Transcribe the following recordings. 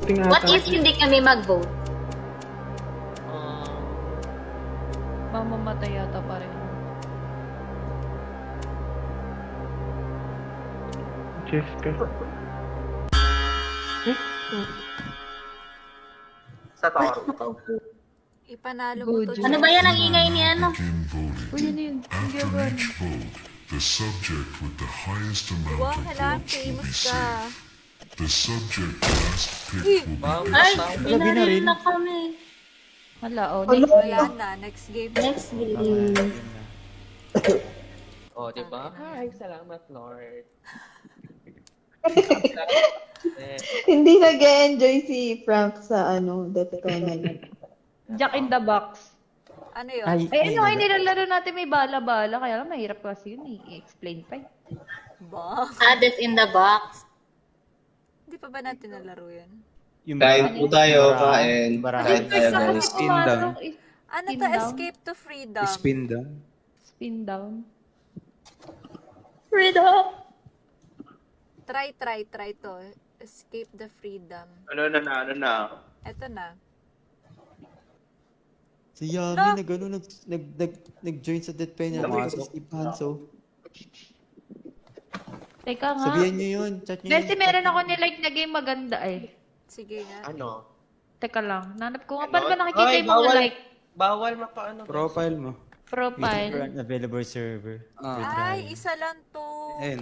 voting ata. What if hindi kami mag-vote? Mamamatay yata pa rin. Jessica. Sa tao. Ipanalo mo to. Good. Ano ba yan ang ingay ni ano? Uy, yun yun. Ang gagawa niya. The subject with the highest amount Wow, of hala, votes will be famous saved. ka. The subject last picked will be Ay, binaril na kami. Wala, oh. Wala na, next game. Next game. Oh, di ba? Ay, salamat, Lord. Hindi nag-enjoy si Frank sa Death Penalty. Jack in the Box. Ano yun? Ay, ano, ay nilalaro natin may bala-bala. Kaya lang mahirap kasi yun i-explain pa eh. Ba? Death in the box. Hindi pa ba natin nalaro yun? Kain po tayo, kain. Kain tayo, Saan guys. ako pumasok? Ano Spin to? down? Escape to freedom. Spin down. Spin down. Freedom. Try to. Escape the freedom. Ano na? Eto na. Si Yami nag-join sa Death Penalty kasi si Panso. Teka nga. Sabihan niyo yun. Chat niyo Kasi meron ako nilike na game maganda eh. Sige nga. Ano? Teka lang. Nanap ko nga. Paano ba nakikita yung mga like? Bawal mapaano. Profile mo. Profile. Available server. Ay, isa lang to.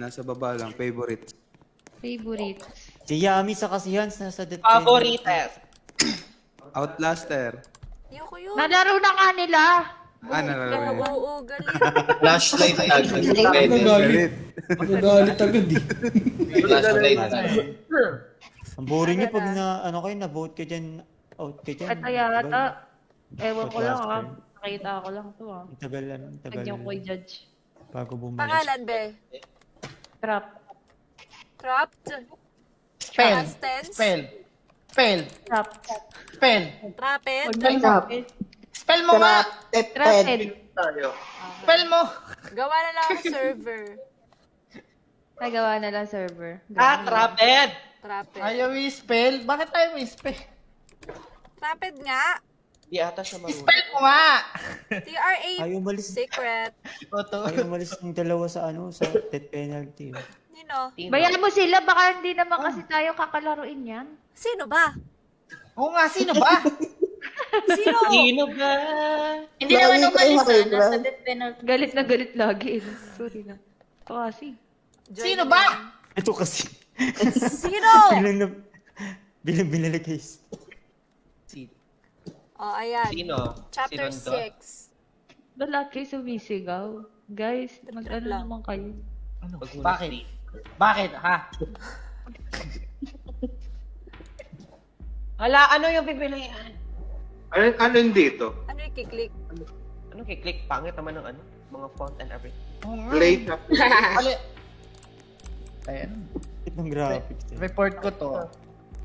Nasa baba lang. Favorite. Favorite. Si Yami sa kasi Hans nasa Death Penalty. Favorites. Outlaster. Ayoko yun. Nalaro na nga nila. Nalaro. Oo, galing. Flashlight agad. Galit. Nagalit agad eh. Flashlight agad. Ang boring niyo pag na-vote ka dyan, out ka dyan. At yata. Ewan ko lang ah. Outlaster. Nakita ko lang to ah. Ang tagal. Kanyang ko judge. Bago bumalik. Pangalan, be? Trap. Trapped? Spell. Past tense? Trap. Trapped? Spell mo nga! Trapped. Spell mo! Gawa na lang ang server. Nagawa na lang server. Trapped! Trapped. Ayaw i-spell? Bakit tayo i-spell? Trapped nga. Di ata siya marunong. Spell mo nga! TRA. Ay, umalis. Secret. Ay, umalis ng dalawa sa Death Penalty. Nino? Bayan mo sila. Baka hindi naman kasi tayo kakalaruin yan. Sino ba? Oo nga, sino ba? Sino? Sino ba? Hindi naman umalis nasa death penalty. Galit na galit lagi. Sorry na. Ito kasi. Sino ba? Ito kasi. Sino? Bilang binalagay. Oh, ayan. Sino? Chapter Sino to? 6. Lahat kayo sumisigaw. Guys, mag-ano lang. naman kayo. Bakit? Bakit, ha? Hala, ano yung pipilian? Ano yung dito? Ano yung kiklik? Ano kiklik? Pangit naman ng mga font and everything. Play tap. Ayan. Itong graphics. Report ko to.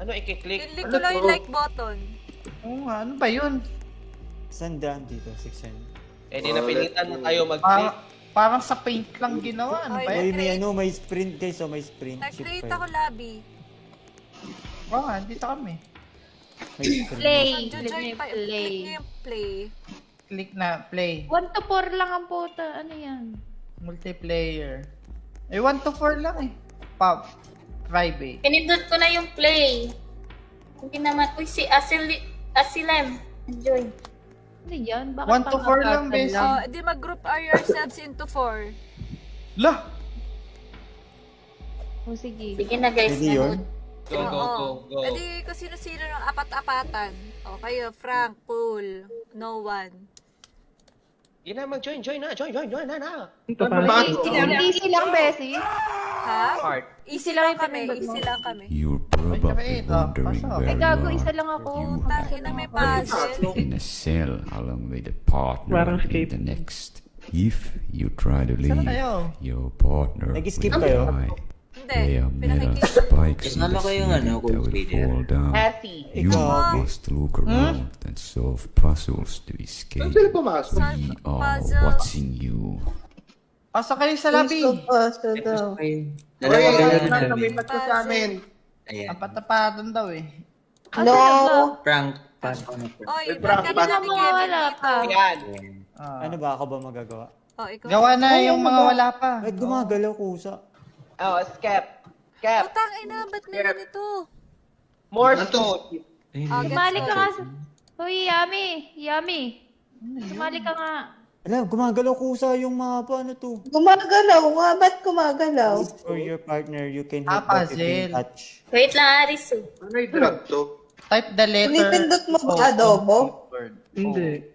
Ano ikiklik? Kiklik ko lang yung like button. Oo nga, ano ba yun? Saan daan dito? 600. Di napilitan na tayo mag-click. Parang sa paint lang ginawa. Ano ba Ay, yun? may sprint guys. So may sprint. Nag-create ako lobby. Oo nga, dito kami. May sprint. Play. Join pa. Click nyo yung play. Click na, play. 1 to 4 lang ang puta. Ano yan? Multiplayer. 1 to 4 lang eh. Private. Pinindot ko na yung play. Hindi naman. Uy, si Asilem. Enjoy. Ano yan? Bakit 1 to 4 lang, pang-attack basic. Oh, di mag-group yourselves into 4. Lah! O sige. Sige na guys. Pwede yun? Go. E di kung sino-sino ng apat-apatan. O kayo, Frank, Pool, no one. Yun na, mag-join na. Join na. Ito pa. Easy lang, Bessie. Ha? Heart. Easy lang kami. Easy lang kami. You're probably wondering Eh, where gago, you isa are. lang ako. Tangina, may puzzle. In a cell along with a partner Parang in escape. the next. If you try to Saan leave, kayo? your partner Nag-skip will kayo? die. Hindi. There are metal Pinakikita. spikes in Kasama the ko yung ceiling that cold will reader. fall down. You Ikaw. must look around and solve puzzles to escape. Saan sila pumasok? We are Puzzles. watching you. Pasok kayo sa labi. Lumipat ko sa amin. Apat-apatan daw eh. No. Prank. Oy, ba't ka na Wala pa. Yan. Ano ba? Ako ba magagawa? Oh, ikaw. Gawa na yung mga wala pa. Ba't gumagalaw kusa? Oh, skep. Skep. Putang ina, ba't meron ito? More stone. Sumali ka nga sa... Uy, Yummy. Sumali ka nga. Alam, gumagalaw kusa yung mapa. Ano to? Gumagalaw nga. Ba't gumagalaw? For your partner, you can hit Ah, the puzzle. touch. Wait lang, Arisu. Ano yung drag to? Type the letter. Pinipindot mo ba adobo? Word. Hindi.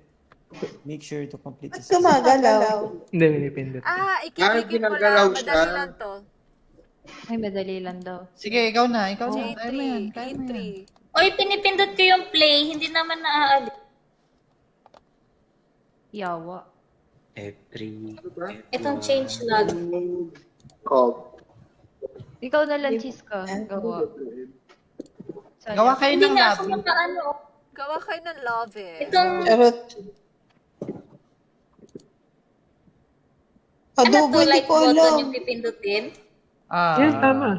Make sure to complete Ba't this. gumagalaw? Hindi, pinipindot. Ikiklik mo ginagalaw lang. siya. Madali lang to. Ay, madali lang daw. Sige, ikaw na. Ikaw na. J3. Kaya mo yan. Kaya mo E3. yan. Oy, pinipindot ko yung play, hindi naman naaalit. Yawa. Itong change log. Ikaw na lang, Chiska. Gawa. Gawa kayo Hindi ng nga ako lobby. makaano. Gawa kayo ng love eh. Itong, Charot. ano Adobo, to, hindi like ko button alam. yung pipindutin? Yes, tama.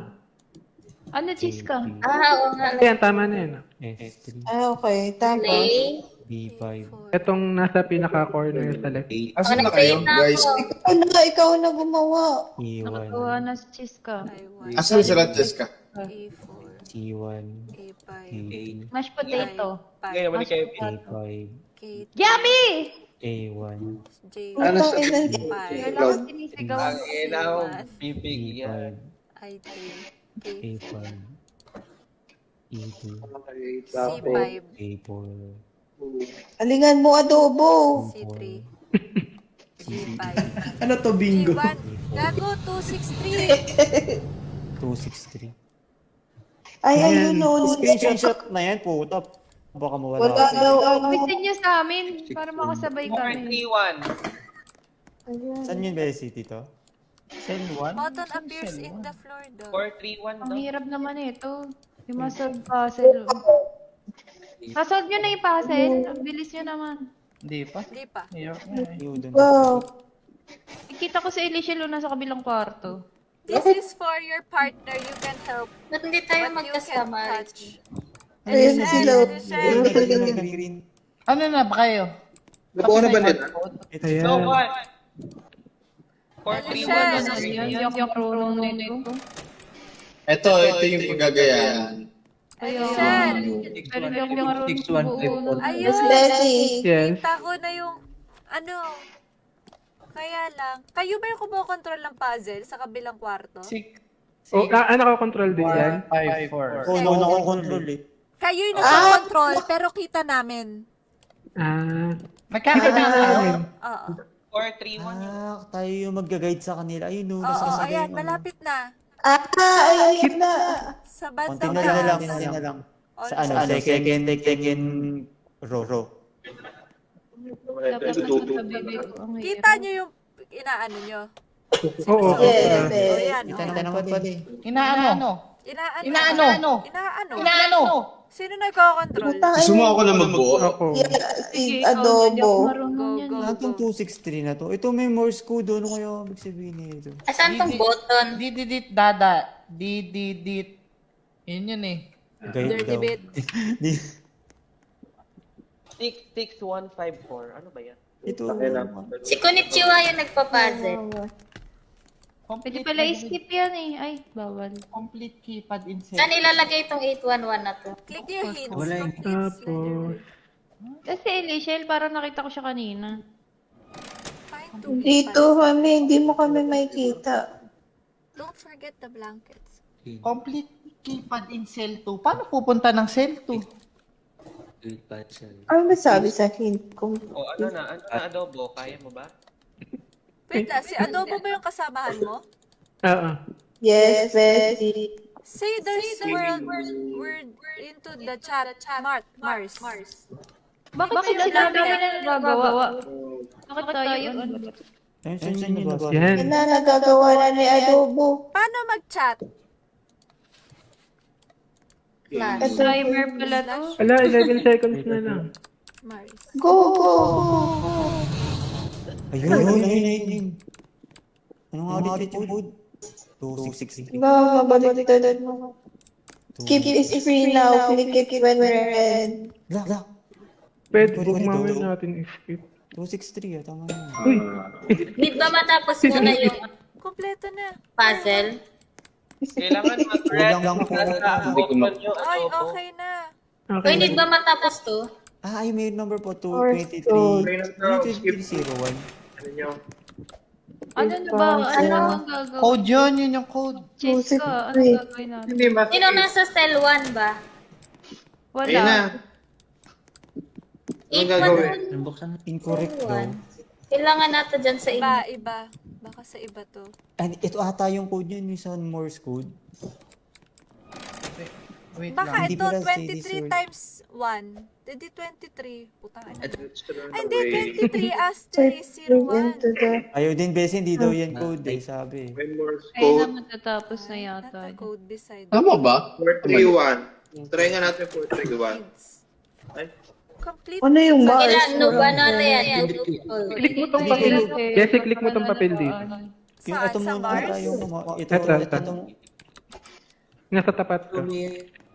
Ano, Chiska? Oo nga. Yan, tama na yan. F3, Okay. Tapos, Play. B5, Itong nasa pinaka-corner sa left. Asan na Nag-play kayo, na guys? ako. ikaw na gumawa. E1, Nakagawa na si Chiska. I1, Asan sila, Jessica? A4, C1, A5, A2, Mashed potato. Ngayon, balik kayo. A5, K3, Yummy! A1, J, Ano Putang sa ina. Kailangan sinisigaw. Ang ina mo. Pipig E5, yan. I3, A5, E2, C5, A4, Alingan mo adobo. C3, G5, Ano to, bingo? G1, gago, 263. 263. Ay, ayun o. Screenshot na yan, puta. Baka mawala. Wala daw ano. Bitin niyo sa amin para makasabay kami. 431. Saan yun, Bessie, tito? Send 1. Button appears in the floor daw. 431 Ang daw. hirap naman ito. Yung masolve puzzle. Kasolve nyo na yung puzzle. Ang bilis nyo naman. Hindi pa. Hindi pa. Hirap. Yun, dun. Wow. Ikita ko si Alicia Luna sa kabilang kwarto. This is for your partner. You can help. Ba't hindi tayo But you can magkasama? touch. Ayun sila. Alicia, Ano na ba kayo? Nabuo na ba nila? Ayan. So what? Alicia. 431. Yan, yung marunong nito. Ito yung paggagayaan. Alicia. Pero hindi ako marunong. Ayun. Bessie. Yes. Kita ko na yung, ano, kaya lang, kayo ba yung kumokontrol ng puzzle sa kabilang kwarto? Oh, ano ko control din yan? 154. Oo, no, nako-control eh. Kayo yung nagko-control, pero kita namin. Nagkakita namin. Oo. 431. Tayo yung mag-guide sa kanila. Ayun, no, Oo, nasa ayan, malapit na. Ayun na. Sa Konti bandang na lang, taas. konti na lang. All Sa ano, second row. Dapat nasa bibig ko. Ang hirap. Kita nyo yung inaano nyo. Oo. Yes, O yes. yan. Kita naman pala eh. Inaano? Inaano. Inaano? Sino nagko-control? Gusto mo ako na magbuo? Oo. Si Hindi ako adobo. marunong yan. Go, Lahat ng 263 na to. Ito may Morse code. Ano kaya ibig sabihin nito? Asan tong button? Dididit dada. Dididit. Yun eh. Guide Dirty daw. bit. 66154. Ano ba yan? Ito. Si Konnichiwa yung nagpa-puzzle. Pwede pala i-skip yan eh. Ay, bawal. Complete keypad insert. Saan ilalagay itong 811 na to? Click nyo yung hints. Wala Pag hints, Tapos, Kasi Alicia, parang nakita ko siya kanina. find to Dito kami, hindi mo kami makikita. Don't forget the blankets. Complete keypad in cell 2. Paano pupunta ng cell 2? Ano ba sabi sa hint ko? O ano na adobo? Kaya mo ba? Wait lang, si Adobo ba yung kasamahan mo? oo. Yes, Bessie. Say there's word into the chat. Mars. Bakit sila kami na nagagawa? Bakit tayo? Saan yun nabasa? Yan. Yan na, nagagawa na ni adobo. Paano mag-chat? Class. Timer pala to. Ala, 11 seconds na lang. Mars. Go, go, go. Ayun. Anong ulit yung code? 263. Ba, mabaliktad mo. Skip is free now. Click it when red. La. Pwede, Pwede, huwag pwede, mamaya pwede. natin i-skip. 263 tama na. Uy! Need ba matapos muna yung Kompleto na. puzzle? Kailangan Kulang lang po. Ay, okay na. Uy, need ba matapos to? Ay, may number po, Source 223. code. 2301. Ano na ba? Ano ang gagawin? Code yun yung code. Check ka. Ano gagawin natin? Sino nasa cell 1 ba? Wala. 8-1-1. Incorrect daw. Kailangan natin dyan sa Iba, inyo. iba. Baka sa iba to. And ito ata yung code yun, yung sa Morse code. Wait Baka lang. Hindi ito, pala steady 23 sword. times 1. Hindi 23. Putang ina. Ay, hindi. 23 asterisk Into 01. the... Ayaw din, Besi, hindi daw yan code eh, sabi. Kaya na matatapos na yata. Not a code beside. Tama ba? 431. Try nga natin 431. Complete. Ano yung Mars? Ilan? No ba na yan? Click mo tong papel. Jesse, click mo tong papel dito. Yung Saan? ito Sa muna Mars? tayo. Ito, Ito. itong, Nasa tapat ka.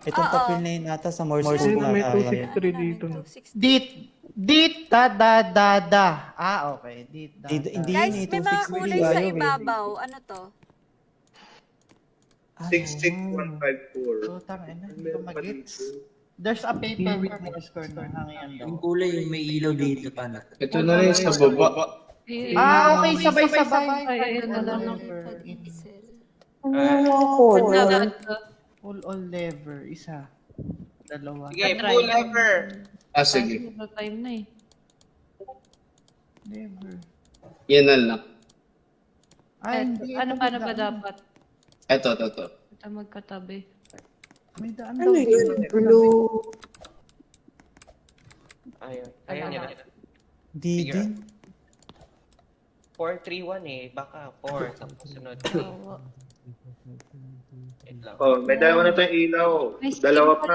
itong Oo. papel na yun ata sa Morse Ayun code na, na may tayo. 263 dito. Dit, da. Ah, okay. Dit, da. Hindi Guys, yun eh, may mga 263 kulay sa ayaw eh. ibabaw. Ano to? Ah, 66154. Putang ina, hindi ko mag-gets. There's a paper for Morse code na hangyan daw. kulay yung may ilaw dito, paano? Ito na rin sa baba. Ah, okay. Sabay-sabay. Ay, ito na lang. Ano yung code? All lever. Isa. Dalawa. Sige, full lever. Ah, sige. Time na eh. Lever. Yan na lang. Ay, hindi. Ano ba dapat? Ito. Ito magkatabi. May daan Ano daw. yun? Blue. Ayun niya. Di din. 431 eh. Baka 4. Tapos sunod. Wait lang. Oh, may dalawa na tayong ilaw. Dalawa pa.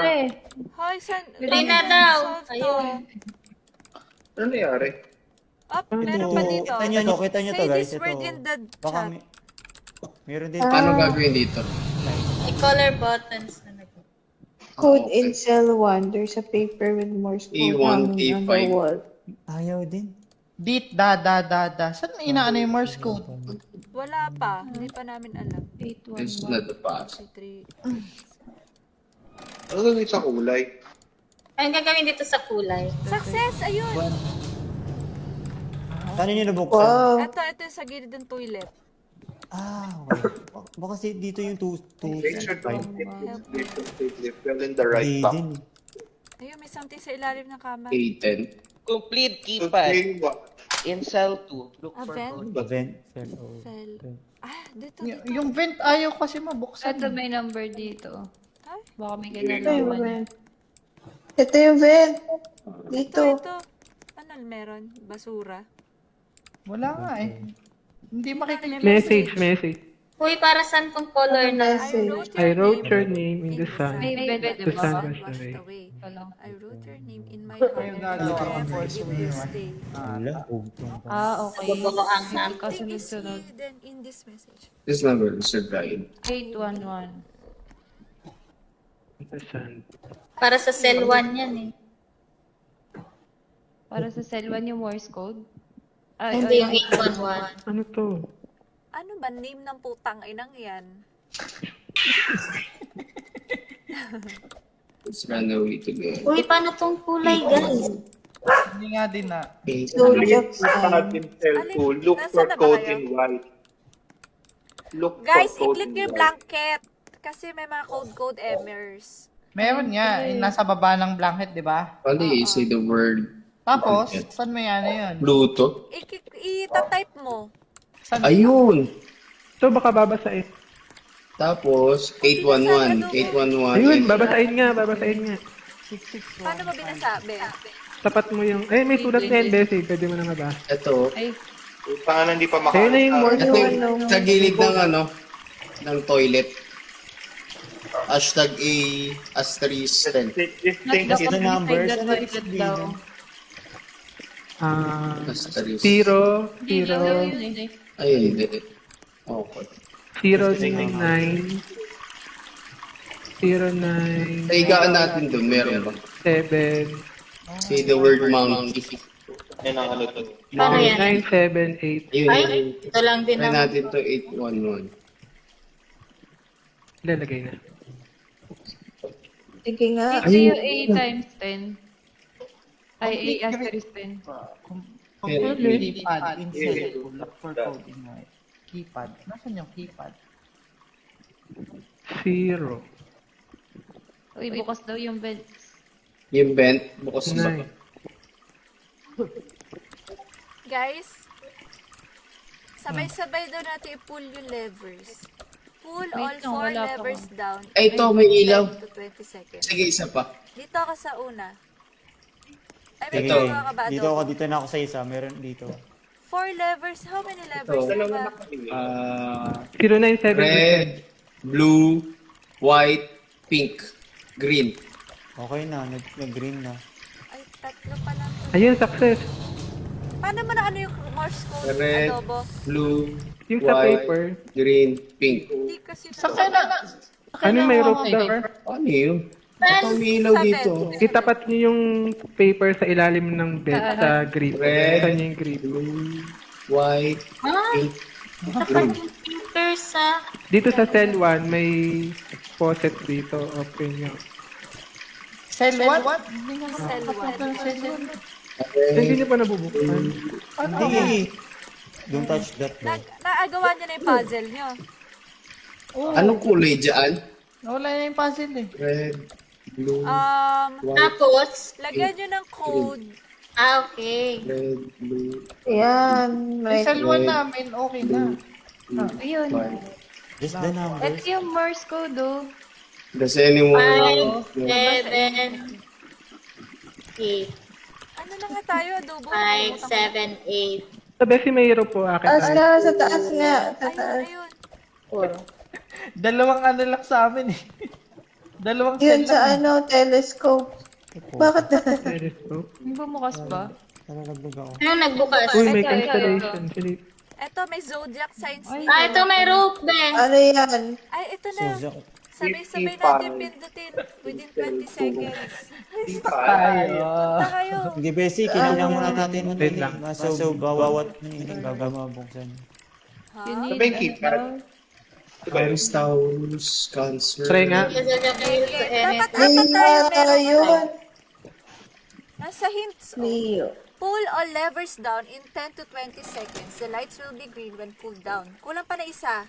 Hoy, san? Three na daw. Solve to. Ayun. Ano nangyari? Up, meron pa dito. Kita nyo to Say guys. this word Ito. in the Baka chat. meron din. Paano gagawin dito? May color buttons na nag- Code in cell 1. There's a paper with Morse code A1, hanging on A5. the wall. Ayaw din. Dit, da. Saan inaano yung Morse code? Wala pa. Hindi pa namin alam. It's not the pass. 3. Ano gagawin sa kulay? Anong gagawin dito sa kulay? Success! Ayun! Paano nyo nabuksan? Wow. Ito yung sa gilid ng toilet. Ah, okay. Baka kasi dito yung 2, Make sure to 5. fill in the right Di box. din. Ayun, may something sa ilalim ng kama. A10. Complete So, keypad. three what? In cell 2. Look for Event? code. Event. Fell. Ah, dito. Yung vent ayaw kasi mabuksan. Ito may number dito. Ay? Baka may Ito yung kinalaman. vent. Ito yung vent. Dito. Ito. Ano meron? Basura. Wala nga eh. Hindi makikita. Message. Uy, para saan tong color na? I wrote your name in the sun. May bed, The diba? sun was Washed away. away. I wrote your name in my Ayun, heart. gagawa Forever ako in this day. Wala. Hugtong. Okay. Bubuoang na. Something is Kasunod-sunod. hidden in this message. This number is your guide. 811. The sun. Para sa cell 1 yan eh. Para sa cell 1 yung Morse code. Hindi yung 811. Ano to? Ano ba name ng putang inang yan? Let's run away together. Uy, paano tong kulay, guys? Hindi nga din na. So, Look Jackson. in cell 2. Look Nasaan for na ba code kayo? in white. Look Guys, for code i-click in niyo yung white. blanket. Kasi may mga code errors. Meron nga. Nasa baba ng blanket, di ba? Only say the word Tapos, saan mo yan yun? Bluetooth. I-type mo. Saan? Ayun! So, baka babasain. Tapos, 811. 811. Ayun, babasain nga. Paano mo binasabi? Tapat mo yung... Ay, may sulat na yan, Bessie. Pwede mo na mabasa. Ito. Pangalan hindi pa Ayun na yung Morse Ito code. yung sa gilid ng ng toilet. Hashtag A asterisk 10. This thing is The numbers. Ano Toilet ibig daw. sabihin? Asterisk. 0, Ay, hindi. Okay. 0, 9, 09, Sa higaan natin dun, meron ba? 7, Say the word monkey. Yan ang ano to. Paano yan? 9, 7, 8. Ayun, Ay, yun. ito lang din Try naman. natin to 811. Ilalagay na. Sige nga. Dito yung A times 10. Ay, A asterisk 10. Keypad, insert, look for code in white. Keypad. Nasaan yung keypad? 0, Uy, bukas daw yung bed. Yung vent, bukas sa 9. Guys, sabay-sabay daw natin i-pull yung levers. Pull all Wait lang, 4 wala pa levers ako. down. Ay, ito, may ilaw. 10 to 20 seconds. Sige, isa pa. Dito ako sa una. Ay, may Sige, ginagawa ka ba, dito Adobo? ako, dito na ako sa isa. Meron dito. 4 levers. How many levers Ito. na ba? 09, 7, 8. Red, blue, white, pink, green. Okay na, nag-green na. Ay, tatlo pa lang. Ayun, success. Paano mo na ano yung Morse code, Red, Adobo? blue, Yung sa white, paper, green, pink. Hindi kasi Sakay na. ano may rope daw? Ano yun? Ito may ilaw dito. Itapat niyo yung paper sa ilalim ng bed sa grip. Red. Saan yung grip? Blue, white, Ah, pink, green. computers ah. Dito sa cell 1, may faucet dito. Open nyo. Cell 1? Cell 1. Hindi nyo pa nabubuksan. Hindi. Don't touch that, bro. Naagawa niyo na yung puzzle niyo. Anong kulay dyan? Wala na yung puzzle eh. Red, blue, white, Tapos, Lagyan niyo ng code. okay. red, blue, Ayan. Right. Cell 1 namin, okay na. Ayun. Just the numbers. Ito yung Morse code, oh. Does anyone 5, 7, 8. Ano na nga tayo, Adobo? 5, 7, 8. Sa Bessie may rope po akin. Taas nga, sa taas nga. Sa Ayun, taas. ayun. Dalawang ano lang sa amin eh. Dalawang Yun cell sa lang. ano, telescope. Bakit na? Telescope. Yung bumukas ba? Nalalagbag ako. Ano nagbukas? Uy, may Ito, ito, constellation. Philip. Eto, may zodiac signs dito. Ah, ito may rope, Ben. Ano yan? Ay, ito na. Suzy ako. Sabay-sabay natin pindutin within 20 seconds. Tayo. Punta kayo. Hindi, Bessie, kailangan muna natin. Wait lang. So, bawat bago mabuksan. You Ha? need Sabay keypad. Virus Towers, Cancer. Try nga. Dapat Ay, apat tayo meron. yun. Nasa hints. oh. Leo. Pull all levers down in 10 to 20 seconds. The lights will be green when pulled down. Kulang pa na isa.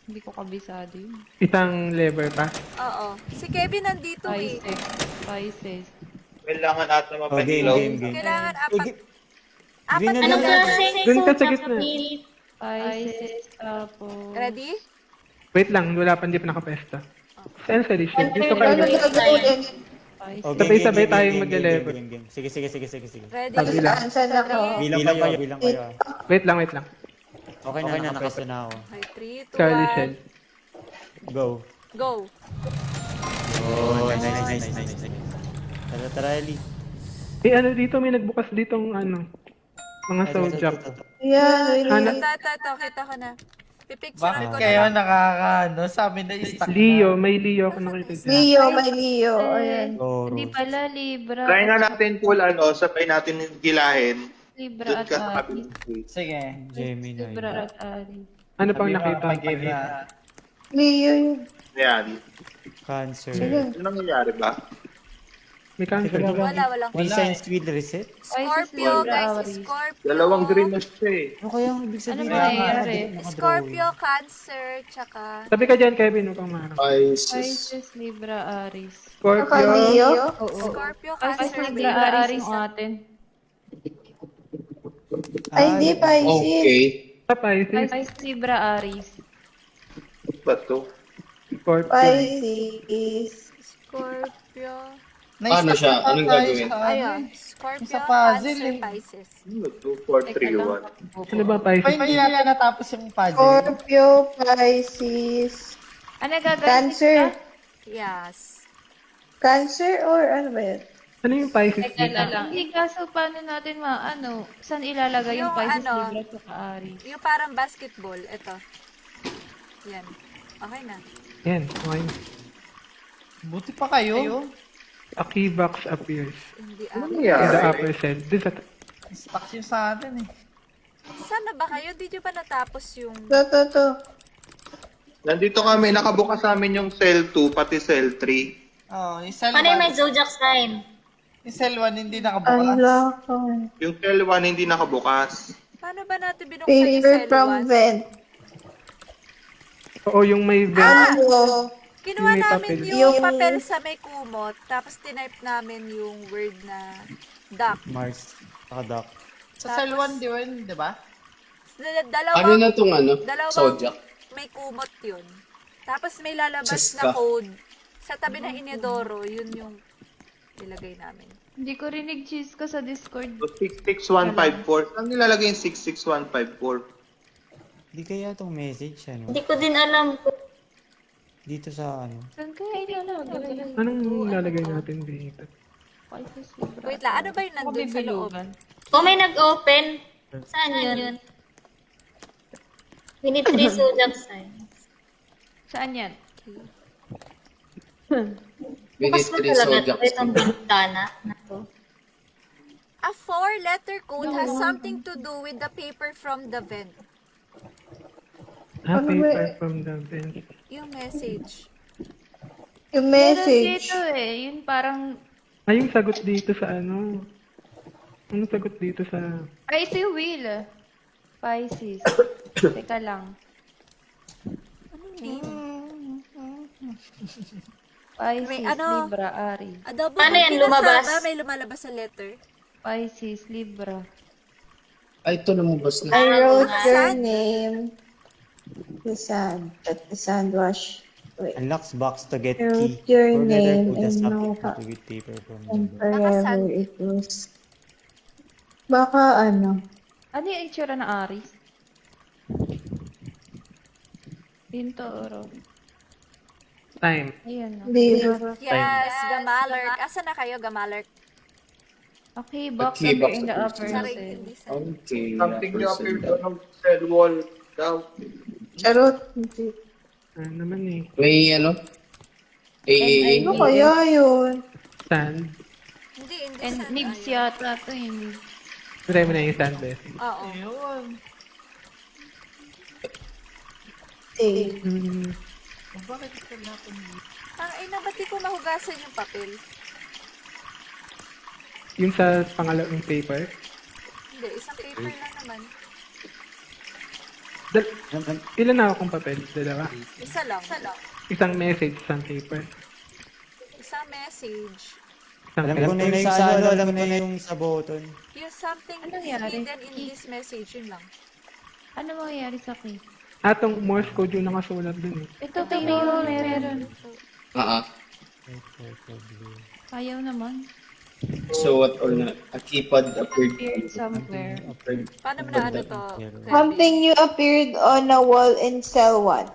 Hindi ko kabisado yun. Isang lever pa. Oo. Si Kevin nandito eh. Pisces. Kailangan ata Oh, game, mapahilaw. game, game. Kailangan apat. Green Apat na na Anong lang. levers. klase Dun ka sa sa gitna. kapit? Pisces, tapos... Ready? Wait lang, wala pa, hindi pa nakapesta. Saan sa edition? Dito Ano kayo. gagawin? Pisces. Oh, Sabay-sabay game, tayong game, mag-level. game, game. Sige, sige, sige, sige, sige. Ready? Sabi lang. Saan ako? Bilang kayo, bilang kayo. Wait lang, wait lang. Okay na, nakapesta na ako. Okay, 3, 2, Charlie Shell. 1. Go. Go. Oh, nice. Tara, tara, Ellie. Eh, ano dito, may nagbukas ditong ano, mga zodiac. Yan. Hana, Ito, kita ko na. Pipicture Bakit ko kayo na. nakakaano? Sabi na stuck Leo, may Leo ako nakita dyan. Leo, may Leo. Ayan. Go, Hindi Rose. pala, Libra. Try nga natin full sabay natin gilahin. Libra Doon at ka sa Aries. kapit. Sige. Gemini. Libra at Aries. Ano pang Sabi nakita? mag-game na. Leo yun. Ayan. Cancer. Sige. Ano nangyayari ba? May cancer. Walang. Three signs will reset? Scorpio, Libra, guys. Aries. Scorpio. Dalawang green na siya eh. Ano kaya ang ibig sabihin? Ano ba nangyayari? Scorpio, Cancer, tsaka... Sabi ka dyan, Kevin, huwag kang marang. Pisces. Pisces, Libra, Aries. Baka Scorpio. Leo? Oo. Scorpio, Pisces, Cancer, Libra, Aries yung atin. Ay, hindi, Pisces. Okay. Sa Pisces, Pisces, Libra, Aries. Ba't to? Scorpio. Pisces. Scorpio. Paano siya? Anong gagawin? Ayun. Scorpio, Sa puzzle, Cancer, eh. Pisces. 2, 4, 3, 1. Ano ba Ay, Pisces? hindi na natapos yung puzzle. Scorpio, Pisces. Ano gagawin? Cancer. Yes. Cancer or ano ba yan? Ano yung Pisces Teka dito? lang. Hindi kaso paano natin saan ilalagay yung Yung Pisces, ano, Libra, at Aries? Yung parang basketball. Ito. Yan. Okay na. Yan, okay. Buti pa kayo. A key box appears Hindi Ano in the nangyari? upper cell. Dun sa Stuck yung sa atin eh. Sana ba kayo? Di nyo ba natapos yung... To. Nandito kami, nakabukas sa amin yung cell 2, pati cell 3. Oh, yung cell Ano yung may 1. zodiac sign? Yung cell 1 hindi nakabukas. Unlock. Yung cell 1 hindi nakabukas. Paano ba natin binuksan yung Paper cell from 1? vent. Oo, yung may vent. Ano? Kinuha Yung may namin papel. yung Yung- papel sa may kumot, tapos tinype namin yung word na duck. Mars. Naka-dock. Sa cell 1 di ba? Dalawang, Ano na tong ano? dalawang Zodiac. may kumot yun. Tapos may lalabas Diyos na ka. code. Sa tabi ng inidoro, yun yung ilagay namin. Hindi ko rinig cheese ko sa Discord. So 66154. Saan nilalagay yung 66154? Di kaya itong message, ano? Hindi ko din alam kung Dito sa ano? Saan kaya ilalagay? Anong lalagay natin dito? Wait lang, ano ba yung nandun sa loob? Oh, may nag-open. Saan yun? We need 3 zodiac signs. Saan yan? We Bukas need mo 3 talaga zodiac. ito, itong bintana na to. A 4-letter code has something to do with the paper from the vent. Paper from the vent. Yung message. Yung Meron message. dito eh. Yun parang... Ay, yung sagot dito sa ano? Anong sagot dito sa... Ay, ito yung wheel. Pisces. Teka lang. Anong name? Pisces, May ano? Libra, Aries. Adobo Paano yan binasa lumabas? ba? May lumalabas sa letter. Pisces, Libra. Ay, ito lumabas I na. wrote your Sand? name. The sand. At the sand wash. Wait. Unlocks box to get I key. wrote your Four-letter name code has and something no to do with paper from the And vent. forever sand. it was. Baka ano. Ano yung itsura na Aries? Yun to, Oro. Time. Ayun. No? Libra. Yes, Gamalurk. Asa na kayo, Gamalurk? Okay, box Okay, appear box in the appear. upper Sorry, cell. hindi sa... Okay. Something new person appeared daw. on the cell wall daw. Charot. Hindi. Ano naman eh. May ano? Eh, Ano kaya yun? Sand. Hindi And sa... nibs yata to yun. Try mo na yung sand, Beth. Oo. Ayun. Eh. Bakit ito natin dito? Ay, ba't di ko nahugasan yung papel? Yung sa pangalawang paper. Hindi, isang paper lang naman. Ilan na akong papel? Dalawa. Isa lang. Isang message, isang paper. Isang message. Isang Alam ko na yung sa ano, alam ko na yung sa button. Yung something Anong is nangyari? hidden in this message, yun lang. Ano mangyayari sa key? Atong Morse code yung nakasulat dun eh. Ito, kayo, meron. Ayaw naman. So what or not? A keypad appeared. Appeared somewhere. Paano mo na ano to? Something new appeared on a wall in cell 1.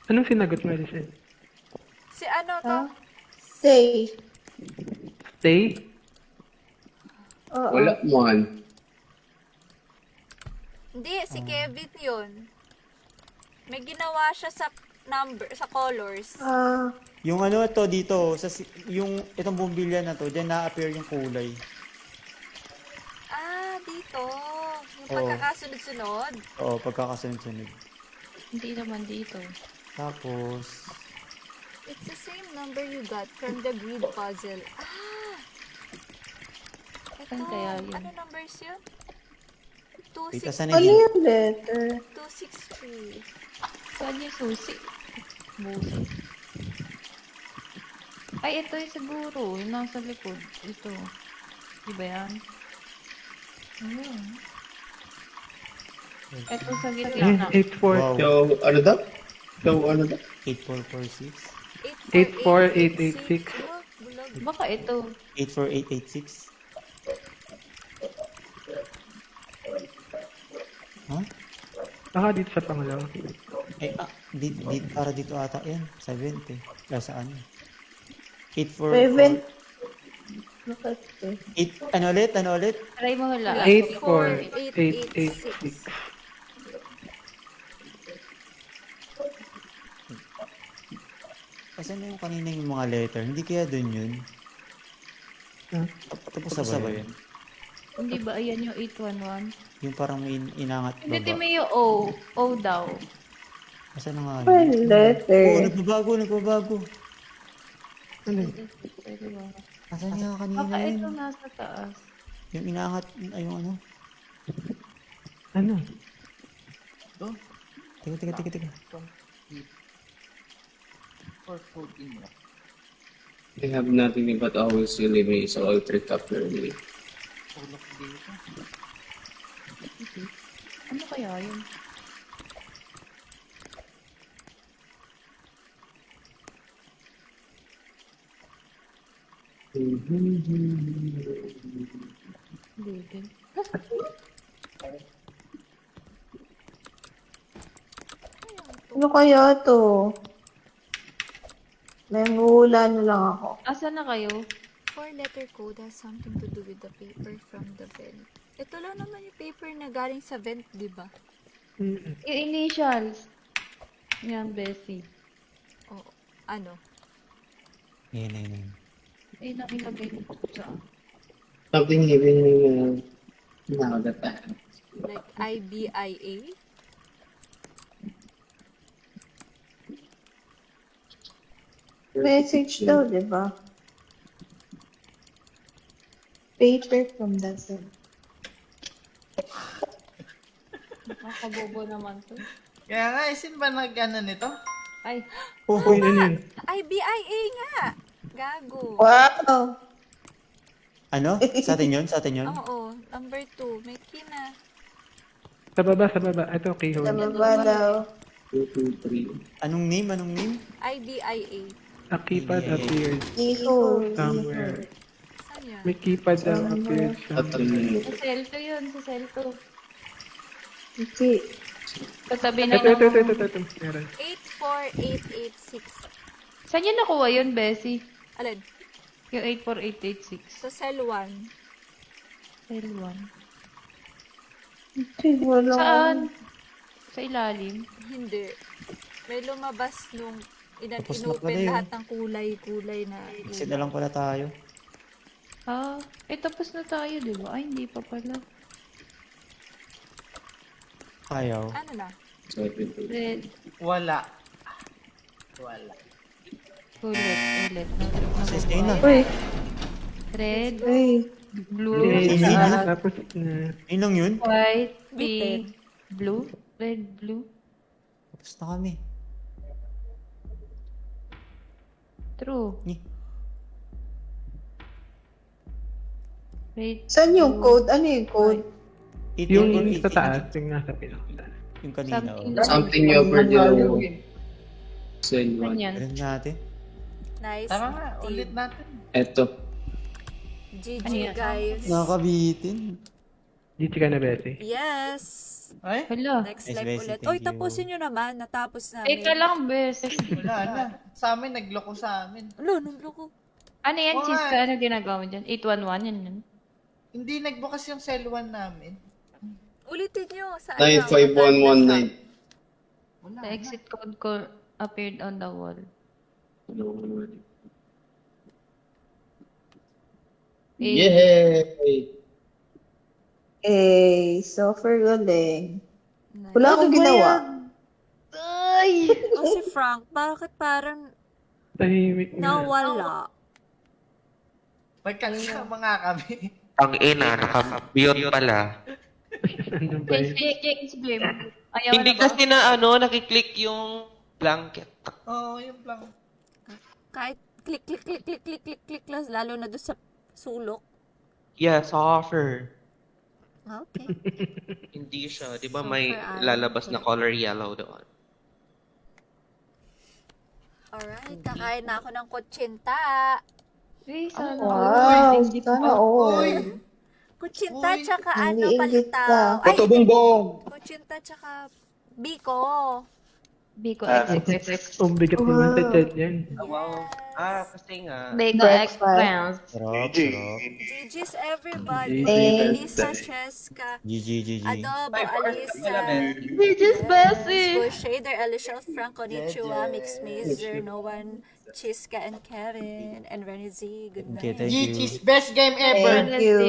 Anong sinagot mo, Elisel? Si ano to? Say. Stay? Oo. Wala man. Hindi, si Kevin yun. May ginawa siya sa number, sa colors. Yung ano to dito, yung itong bumbilya na to, dyan na-appear yung kulay. Ah, dito. Yung Oo. pagkakasunod-sunod. Oo, pagkakasunod-sunod. Hindi naman dito. Tapos, It's the same number you got from the grid puzzle. Ah! Ito, Saan kaya yun? ano numbers yun? wait, 263. asan na Ano yun? yung letter? 263. Saan yung susi? Busi. Ay, ito yung siguro. Yung nasa likod. Ito. Di ba yan? Ito sa gitna na. 8-4. Wow. So, ano daw? So, ano daw? 8446. 84886. Oh, bulag. Baka ito. 84886. Huh? Baka dito sa pangalawa. Para dito ata yan. 70. Saan? 7. 844. Bakit eh? Ano ulit? Try mo hula. 84886. Asan Asan na yung kanina yung mga letter? Hindi kaya dun yun? Tapos na ba yun? Hindi ba ayan yung 811? Yung parang inangat Hindi, baba. Timmy, yung O. O daw. Asan na nga yun? Well, letter. Oo, nagbabago. Ano? Pwede ba? Asan nga kanina Baka ito yun? nasa taas. Yung inangat, ay yung ano? Ano? Teka. I have nothing but always you leave me, so I'll trick up your way. Ano kaya yun? Hindi din. Ano kaya to? May hula na lang ako. Asan na kayo? Four-letter code has something to do with the paper from the vent. Ito lang naman yung paper na galing sa vent, di ba? Mm-mm. Yung initials. Yan, Bessie. Oo. Ano? Yan. Ay, nakilagay ko sa... Something giving me now that time. Like IBIA? Message daw, di ba? Paper from the sun. Nakakabobo naman to. Kaya nga, isin ba nag-ano nito? Ay, Uy, ano yun? IBIA nga! Gago. Wow! Ano? Sa atin yun? Oo, number 2. May key na. Sa baba. Ito, keyhole. Sa baba daw. 2, 2, 3. Anong name? IBIA. A keypad appeared Ihol. somewhere. Saan yan? May keypad na appeared At somewhere. sa Celto yun, sa Celto. Hindi. Katabi na Ito. ng... Meron. 84886. Saan yun nakuha yun, Bessie? Alin? Yung 84886. Sa cell 1. L1. Hindi, wala. Saan? Sa ilalim? Hindi. May lumabas nung Tapos na inopen pala yun. lahat ng kulay na. Exit na lang pala tayo. Ah, tapos na tayo, di ba? Ay, hindi pa pala. Ayaw. Ano na? Red. Wala. Ulit. Stay na. Uy, Red, uy. blue, Hindi saan? Tapos na. Ayun lang yun. White, Bitin. pink, blue, red, blue. Tapos na kami. True. Ni. Red, Saan yung blue, code? Ano yung code? Yung sa taas, yung nasa pinakataas. Yung kanina. Something. Something you offered you. Send Ano one. yan? Alam natin. Nice. Tara nga, ulit natin. Eto. GG, Ano yan? guys. Nakakabitin. GG ka na, Bessie. Yes. Ay, Hala. Next Nice, live Bessie, ulit. thank Oy, you. tapusin nyo naman. Natapos namin. Teka lang, bes. wala na. Sa amin, nagloko sa amin. Ano, nagloko. Ano yan, Oo sis? nga. Ano ginagawa mo dyan? 811, yan yun. Hindi nagbukas yung cell 1 namin. Ulitin nyo. Saan 95119. Wala The na. exit code ko appeared on the wall. Yay! Super galing. Nice. Wala akong ginawa. Ay! Oh, si Frank, bakit parang Tahimik na. nawala? Magkasama nga kami. Ang ina, naka-mute pala. Ano ba yun? James Blame. Ayaw Hindi na ba? kasi na nakiklik yung blanket. Oo, yung lang. Kahit click lang, lalo na doon sa sulok. Yes, offer. Okay. Hindi siya. Di ba So, may for lalabas na color yellow doon? Alright, kakain na ako ng kutsinta. Ay, sana. Wow, sana all. Uy! Kutsinta Uy, tsaka hindi, ano, ingit ka. palitaw. Ay, hindi. Boto bongbong! Kutsinta tsaka biko. Biko Ah, XX. Ang bigat naman sa chat yan. Wow. Kasi nga. Biko X Breakfast. rounds. Sarap, GG. sarap. GG's everybody. Thanks. Elisa, Cheska, GG, GG. Adobo, Alisa, Bitches Bessie! School Shader, Alicia, Frank, Konnichiwa, Mix Mazer, No One, Chiska, and Kevin, and Renny Z. Good Okay, night. thank you. GG's best game ever. Thank you.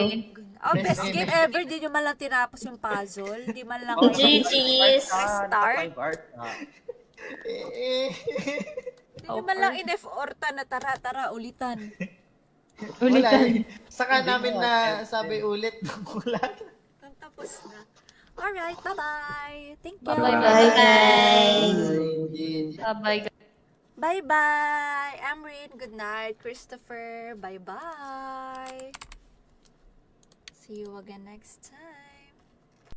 Oh, best game ever. Di nyo man lang tinapos yung puzzle. Di man lang GG's. start. Di nyo man lang in-efforta na tara, ulitan. Wala. Saka namin na sabi ulit. Wala. Tapos na. Alright, bye-bye. Thank you. Bye, guys. Bye-bye. Bye-bye. Amrin, good night. Christopher, bye-bye. See you again next time.